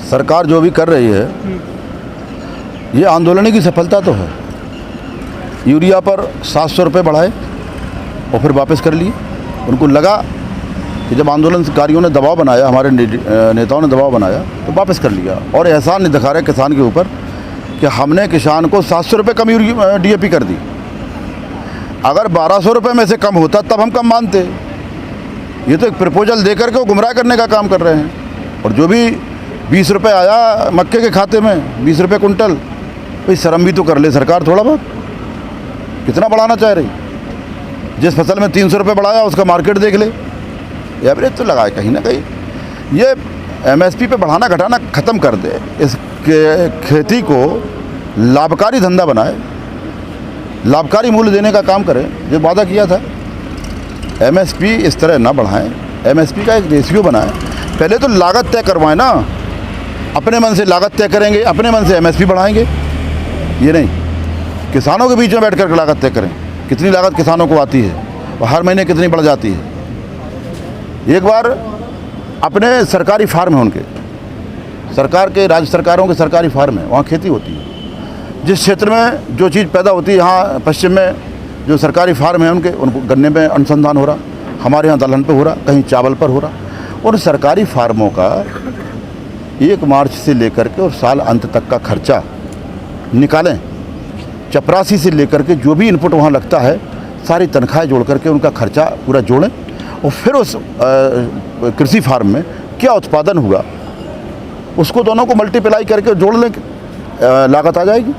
सरकार जो भी कर रही है ये आंदोलन की सफलता तो है। यूरिया पर 700 रुपये बढ़ाए और फिर वापस कर लिए। उनको लगा कि जब आंदोलनकारियों ने दबाव बनाया, हमारे नेताओं ने दबाव बनाया, तो वापस कर लिया। और एहसान नहीं दिखा रहे किसान के ऊपर कि हमने किसान को 700 रुपये कम DAP कर दी। अगर 1200 रुपये में से कम होता तब हम कम मानते। ये तो एक प्रपोजल दे करके वो गुमराह करने का काम कर रहे हैं। और जो भी 20 रुपये आया मक्के के खाते में, 20 रुपये कुंटल, भाई शर्म भी तो कर ले सरकार थोड़ा बहुत। कितना बढ़ाना चाह रही? जिस फसल में 300 रुपये बढ़ाया उसका मार्केट देख ले, एवरेज तो लगाए कहीं ना कहीं। ये MSP पे बढ़ाना घटाना ख़त्म कर दे। इस खेती को लाभकारी धंधा बनाए, लाभकारी मूल्य देने का काम करें। जो वादा किया था MSP इस तरह ना बढ़ाएं। MSP का एक रेशियो बनाएं। पहले तो लागत तय करवाएं ना। अपने मन से लागत तय करेंगे, अपने मन से MSP बढ़ाएंगे। ये नहीं, किसानों के बीच में बैठ कर लागत तय करें। कितनी लागत किसानों को आती है और हर महीने कितनी बढ़ जाती है। एक बार अपने सरकारी फार्म है, उनके सरकार के, राज्य सरकारों के सरकारी फार्म है, वहाँ खेती होती है। जिस क्षेत्र में जो चीज़ पैदा होती है, यहाँ पश्चिम में जो सरकारी फार्म है उनको गन्ने में अनुसंधान हो रहा, हमारे यहाँ दलहन पे हो रहा, कहीं चावल पर हो रहा। और सरकारी फार्मों का 1 मार्च से लेकर के और साल अंत तक का खर्चा निकालें। चपरासी से लेकर के जो भी इनपुट वहाँ लगता है, सारी तनख्वाहें जोड़ करके उनका खर्चा पूरा जोड़ें। और फिर उस कृषि फार्म में क्या उत्पादन हुआ उसको दोनों को मल्टीप्लाई करके जोड़ लें, लागत आ जाएगी।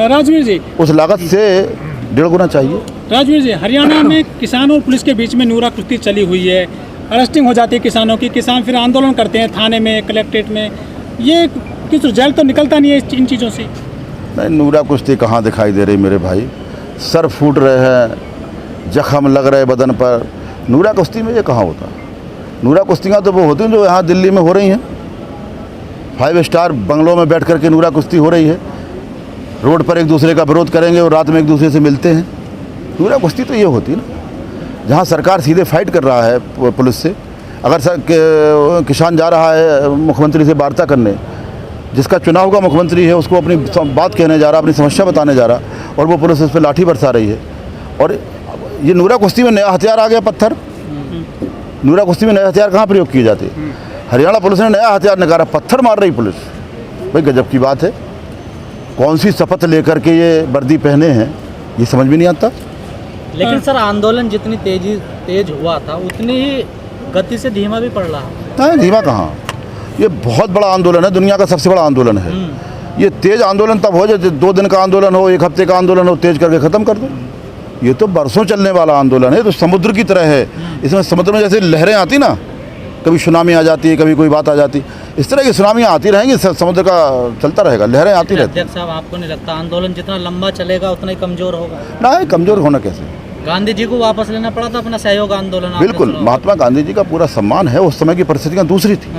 राजवीर जी, उस लागत से 1.5 गुना चाहिए। राजवीर जी, हरियाणा में किसानों और पुलिस के बीच में नूरा कुश्ती चली हुई है। अरेस्टिंग हो जाती है किसानों की, किसान फिर आंदोलन करते हैं थाने में, कलेक्ट्रेट में। ये कुछ रिजल्ट तो निकलता नहीं है इन चीज़ों से। नहीं, नूरा कुश्ती कहाँ दिखाई दे रही मेरे भाई। सर फूट रहे हैं, जख्म लग रहे बदन पर। नूरा कुश्ती में ये कहाँ होता? नूरा कुश्तियाँ तो वो होती हैं जो यहाँ दिल्ली में हो रही हैं। 5 स्टार बंगलों में बैठ करके नूरा कुश्ती हो रही है। रोड पर एक दूसरे का विरोध करेंगे और रात में एक दूसरे से मिलते हैं। नूरा कुश्ती तो ये होती है ना, जहाँ सरकार सीधे फाइट कर रहा है पुलिस से। अगर किसान जा रहा है मुख्यमंत्री से वार्ता करने, जिसका चुनाव का मुख्यमंत्री है, उसको अपनी बात कहने जा रहा, अपनी समस्या बताने जा रहा, और वो पुलिस उस पर लाठी बरसा रही है। और ये नूरा कुश्ती में नया हथियार आ गया, पत्थर। नूरा कुश्ती में नए हथियार कहाँ प्रयोग किए जाते? हरियाणा पुलिस ने नया हथियार निकाला, पत्थर मार रही पुलिस। भाई गजब की बात है। कौन सी शपथ लेकर के ये वर्दी पहने हैं, ये समझ में नहीं आता। लेकिन सर, आंदोलन जितनी तेज हुआ था उतनी ही गति से धीमा भी पड़ रहा है। नहीं, धीमा कहाँ। ये बहुत बड़ा आंदोलन है, दुनिया का सबसे बड़ा आंदोलन है। ये तेज आंदोलन तब हो जब 2 दिन का आंदोलन हो, 1 हफ्ते का आंदोलन हो, तेज करके ख़त्म कर दो। ये तो बरसों चलने वाला आंदोलन है। तो समुद्र की तरह है। इसमें समुद्र में जैसे लहरें आती ना, कभी सुनामी आ जाती है, कभी कोई बात आ जाती, इस तरह की सुनामियाँ आती रहेंगी। समुद्र का चलता रहेगा, लहरें आती रहती। अध्यक्ष साहब, आपको नहीं लगता आंदोलन जितना लंबा चलेगा उतना ही कमजोर होगा? ना, कमजोर होना कैसे? गांधी जी को वापस लेना पड़ा था अपना सहयोग आंदोलन। बिल्कुल, महात्मा गांधी जी का पूरा सम्मान है। उस समय की परिस्थितियाँ दूसरी थी,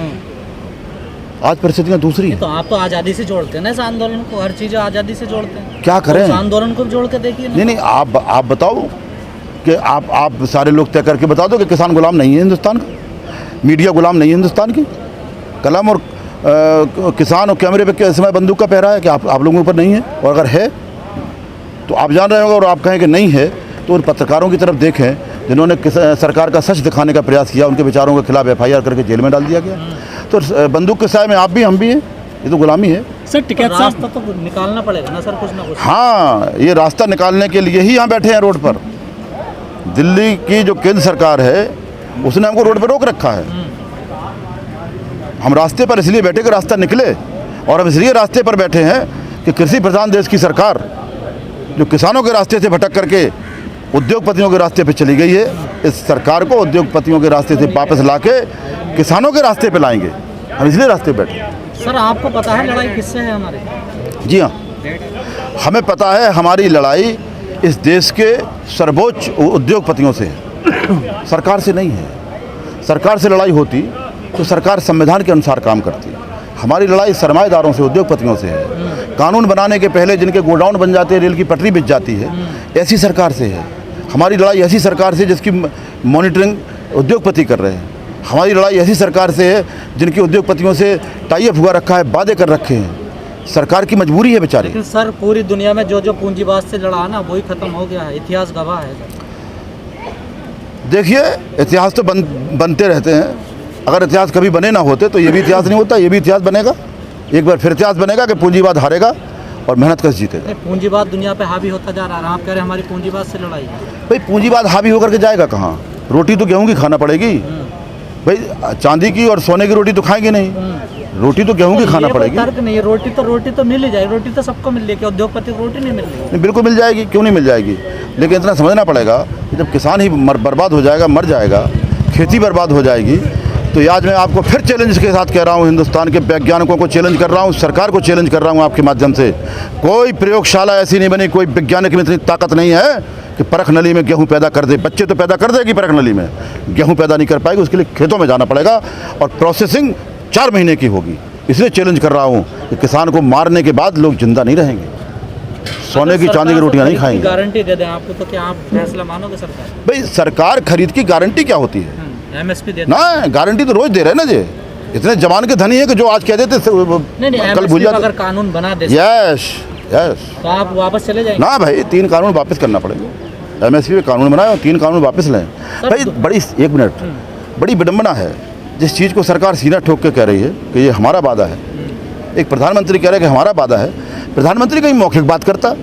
आज परिस्थितियाँ दूसरी है। तो आप तो आज़ादी से जोड़ते हैं ना इस आंदोलन को, हर चीज़ आज़ादी से जोड़ते हैं। क्या करें? उस आंदोलन को जोड़ के देखिए। नहीं, आप बताओ कि आप सारे लोग तय करके बता दो कि किसान गुलाम नहीं है हिंदुस्तान का, मीडिया गुलाम नहीं है हिंदुस्तान की। कलम और किसान और कैमरे पे इस समय बंदूक का पहरा है कि आप लोगों पर नहीं है? और अगर है तो आप जान रहे होंगे, और आप कहें कि नहीं है तो उन पत्रकारों की तरफ देखें जिन्होंने सरकार का सच दिखाने का प्रयास किया। उनके विचारों के खिलाफ FIR करके जेल में डाल दिया गया। तो बंदूक के साए में आप भी, हम भी हैं। ये तो गुलामी है। सर, टिकट रास्ता तो निकालना पड़ेगा ना सर, कुछ ना कुछ। हाँ, ये रास्ता निकालने के लिए ही यहाँ बैठे हैं रोड पर। दिल्ली की जो केंद्र सरकार है उसने हमको रोड पर रोक रखा है। हम रास्ते पर इसलिए बैठे कि रास्ता निकले। और हम इसलिए रास्ते पर बैठे हैं कि कृषि प्रधान देश की सरकार जो किसानों के रास्ते से भटक करके उद्योगपतियों के रास्ते पे चली गई है, इस सरकार को उद्योगपतियों के रास्ते से वापस लाके किसानों के रास्ते पे लाएंगे। हम इसलिए रास्ते पे बैठे। सर, आपको पता है लड़ाई किससे है हमारी? जी हाँ, हमें पता है हमारी लड़ाई इस देश के सर्वोच्च उद्योगपतियों से है, सरकार से नहीं है। सरकार से लड़ाई होती तो सरकार संविधान के अनुसार काम करती। हमारी लड़ाई सरमाएदारों से, उद्योगपतियों से है। कानून बनाने के पहले जिनके गोडाउन बन जाते हैं, रेल की पटरी बिछ जाती है, ऐसी सरकार से है। हमारी लड़ाई ऐसी सरकार से जिसकी मॉनिटरिंग उद्योगपति कर रहे हैं। हमारी लड़ाई ऐसी सरकार से है जिनकी उद्योगपतियों से टाई अप हुआ रखा है, वादे कर रखे हैं। सरकार की मजबूरी है बेचारी। लेकिन सर पूरी दुनिया में जो जो पूंजीवाद से लड़ा ना वही खत्म हो गया है, इतिहास गवाह है सर। देखिए, इतिहास तो बनते रहते हैं। अगर इतिहास कभी बने ना होते तो ये भी इतिहास नहीं होता, ये भी इतिहास बनेगा। एक बार फिर इतिहास बनेगा कि पूंजीवाद हारेगा और मेहनत कश जीतेगा। पूंजीवाद दुनिया पे हावी होता जा रहा है, आप कह रहे हैं हमारी पूंजीवाद से लड़ाई है। भाई पूंजीवाद हावी होकर के जाएगा कहाँ? रोटी तो गेहूं की खाना पड़ेगी भाई, चांदी की और सोने की रोटी तो खाएंगे नहीं, रोटी तो गेहूं की खाना पड़ेगी। तर्क नहीं है, रोटी तो मिल ही जाएगी, रोटी तो सबको मिल रही है, उद्योगपति को रोटी नहीं मिल रही है। नहीं, बिल्कुल मिल जाएगी, क्यों नहीं मिल जाएगी। लेकिन इतना समझना पड़ेगा कि जब किसान ही बर्बाद हो जाएगा, मर जाएगा, खेती बर्बाद हो जाएगी, तो आज मैं आपको फिर चैलेंज के साथ कह रहा हूँ, हिंदुस्तान के वैज्ञानिकों को चैलेंज कर रहा हूँ, सरकार को चैलेंज कर रहा हूँ आपके माध्यम से। कोई प्रयोगशाला ऐसी नहीं बनी, कोई वैज्ञानिक में इतनी ताकत नहीं है कि परख नली में गेहूं पैदा कर दे। बच्चे तो पैदा कर देगी परख नली में, गेहूं पैदा नहीं कर पाएगी। उसके लिए खेतों में जाना पड़ेगा और प्रोसेसिंग 4 महीने की होगी। इसलिए चैलेंज कर रहा हूँ कि किसान को मारने के बाद लोग जिंदा नहीं रहेंगे, सोने की चांदी की रोटियां नहीं खाएंगे। गारंटी दे दें आपको तो क्या आप फैसला मानोगे सरकार? भाई सरकार खरीद की गारंटी क्या होती है? MSP दे ना, गारंटी तो रोज दे रहे हैं ना जी। इतने जवान के धनी है कि जो आज कह देते नहीं, कल भूल MSP जाते। अगर कानून बना दे यस तो आप वापस चले जाएंगे? ना भाई, 3 कानून वापस करना पड़ेगा। MSP पे कानून बनाए और 3 कानून वापस लें। भाई बड़ी, एक मिनट, बड़ी विडम्बना है जिस चीज़ को सरकार सीना ठोक के कह रही है कि ये हमारा वादा है। एक प्रधानमंत्री कह रहे हैं कि हमारा वादा है। प्रधानमंत्री कहीं मौखिक बात करता?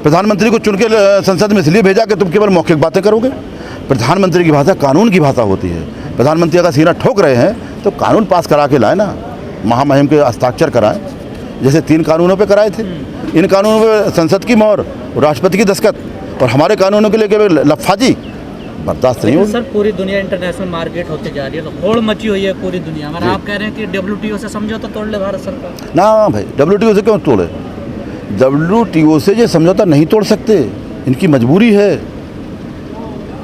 प्रधानमंत्री को चुन के संसद में इसलिए भेजा कि तुम केवल मौखिक बातें करोगे? प्रधानमंत्री की भाषा कानून की भाषा होती है। प्रधानमंत्री अगर सीना ठोक रहे हैं तो कानून पास करा के लाए ना, महामहिम के हस्ताक्षर कराएं, जैसे 3 कानूनों पे कराए थे। इन कानूनों पे संसद की मोहर, राष्ट्रपति की दस्तखत, और हमारे कानूनों के लिए केवल लफाजी बर्दाश्त नहीं होगी। सर पूरी दुनिया इंटरनेशनल मार्केट होती जा रही है, तो होड़ मची हुई है पूरी दुनिया में। आप कह रहे हैं कि WTO से समझौता तोड़ ले भारत सरकार? ना भाई, WTO से क्यों तोड़े? WTO से ये समझौता नहीं तोड़ सकते, इनकी मजबूरी है।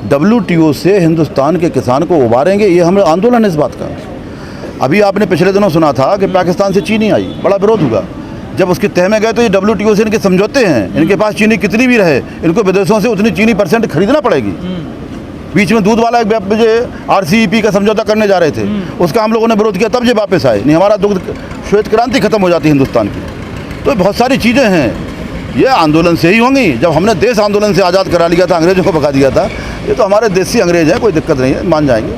WTO से हिंदुस्तान के किसान को उबारेंगे, ये हमारा आंदोलन है इस बात का। अभी आपने पिछले दिनों सुना था कि पाकिस्तान से चीनी आई, बड़ा विरोध हुआ। जब उसके तह में गए तो ये WTO से इनके समझौते हैं, इनके पास चीनी कितनी भी रहे, इनको विदेशों से उतनी चीनी % खरीदना पड़ेगी। बीच में दूध वाला RCEP का समझौता करने जा रहे थे, उसका हम लोगों ने विरोध किया, तब ये वापस आए। नहीं, हमारा दुग्ध श्वेत क्रांति खत्म हो जाती है हिंदुस्तान की। तो बहुत सारी चीज़ें हैं, ये आंदोलन से ही होंगी। जब हमने देश आंदोलन से आज़ाद करा लिया था, अंग्रेज़ों को भगा दिया था, ये तो हमारे देसी अंग्रेज हैं, कोई दिक्कत नहीं है, मान जाएंगे,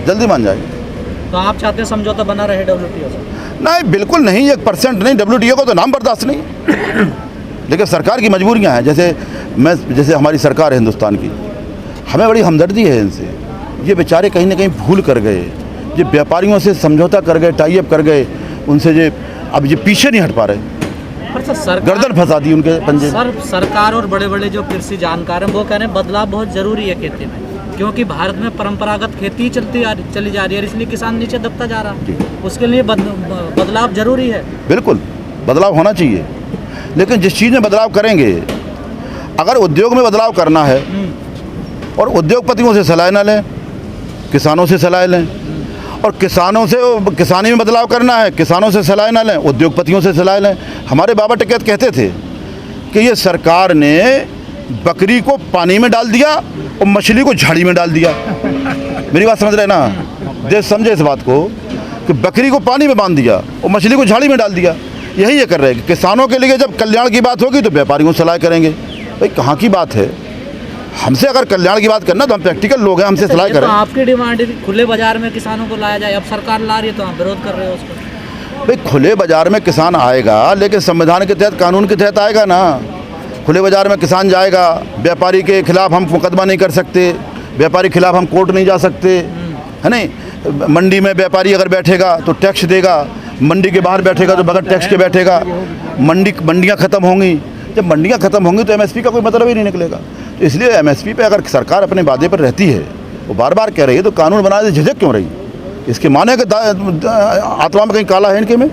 जल्दी मान जाएंगे। तो आप चाहते हैं समझौता बना रहे WTO से? नहीं, बिल्कुल नहीं, 1% नहीं। WTO को तो नाम बर्दाश्त नहीं। लेकिन सरकार की मजबूरियां हैं। जैसे हमारी सरकार है हिंदुस्तान की, हमें बड़ी हमदर्दी है इनसे। ये बेचारे कहीं ना कहीं भूल कर गए, ये व्यापारियों से समझौता कर गए, टाई अप कर गए उनसे, ये अब ये पीछे नहीं हट पा रहे। गर्दन फंसा दी उनके पंजे। सरकार और बड़े बड़े जो कृषि जानकार हैं वो कह रहे हैं बदलाव बहुत ज़रूरी है खेती में, क्योंकि भारत में परंपरागत खेती चली जा रही है, इसलिए किसान नीचे दबता जा रहा है। उसके लिए बदलाव जरूरी है। बिल्कुल, बदलाव होना चाहिए, लेकिन जिस चीज़ में बदलाव करेंगे, अगर उद्योग में बदलाव करना है और उद्योगपतियों से सलाह न लें, किसानों से सलाह लें, और किसानों से किसानी में बदलाव करना है, किसानों से सलाह न लें, उद्योगपतियों से सलाह लें। हमारे बाबा टिकैत कहते थे कि ये सरकार ने बकरी को पानी में डाल दिया और मछली को झाड़ी में डाल दिया। मेरी बात समझ रहे ना? देश समझे इस बात को कि बकरी को पानी में बांध दिया और मछली को झाड़ी में डाल दिया। यही ये कर रहे हैं कि किसानों के लिए जब कल्याण की बात होगी तो व्यापारियों से सलाह करेंगे। भाई कहाँ की बात है? हमसे अगर कल्याण की बात करना तो हम प्रैक्टिकल लोग हैं, हमसे सलाह करें। तो आपकी डिमांड है कि खुले बाजार में किसानों को लाया जाए, अब सरकार ला रही है तो आप विरोध कर रहे हो उसको। भाई खुले बाजार में किसान आएगा, लेकिन संविधान के तहत, कानून के तहत आएगा ना। खुले बाजार में किसान जाएगा, व्यापारी के खिलाफ हम मुकदमा नहीं कर सकते, व्यापारी के खिलाफ हम कोर्ट नहीं जा सकते, है नहीं। मंडी में व्यापारी अगर बैठेगा तो टैक्स देगा, मंडी के बाहर बैठेगा तो बगैर टैक्स के बैठेगा। मंडियाँ ख़त्म होंगी, जब मंडियाँ ख़त्म होंगी तो MSP का कोई मतलब ही नहीं निकलेगा। तो इसलिए MSP पे अगर सरकार अपने वादे पर रहती है, वो बार बार कह रही है, तो कानून बनाने से झिझक क्यों रही? इसके माने कि आत्मा में कहीं काला है इनके में।